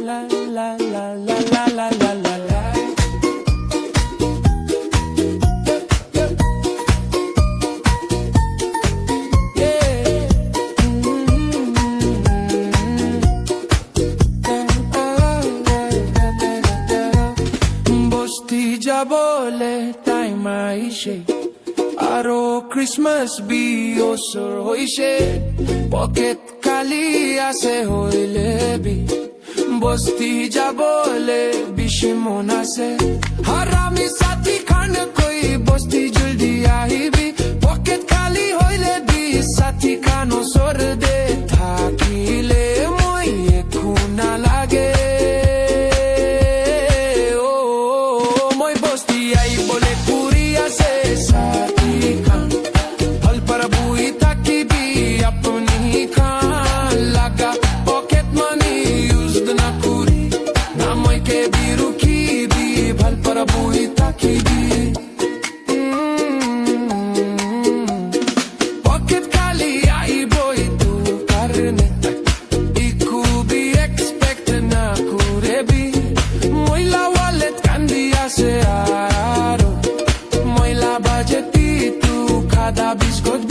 la la la la la la la la la. বলে time আইছে আরো Christmas বিওসর হইছে পকেট খালি আছে হইলে বি বস্তি যাবলে বেশি মন আছে হারামি সাথী খান কই বস্তি জলদি আহিবি পকেট খালি হইলে বি সাথী খান সর দে থাকিলে মই খুনা লাগে Cada biscoito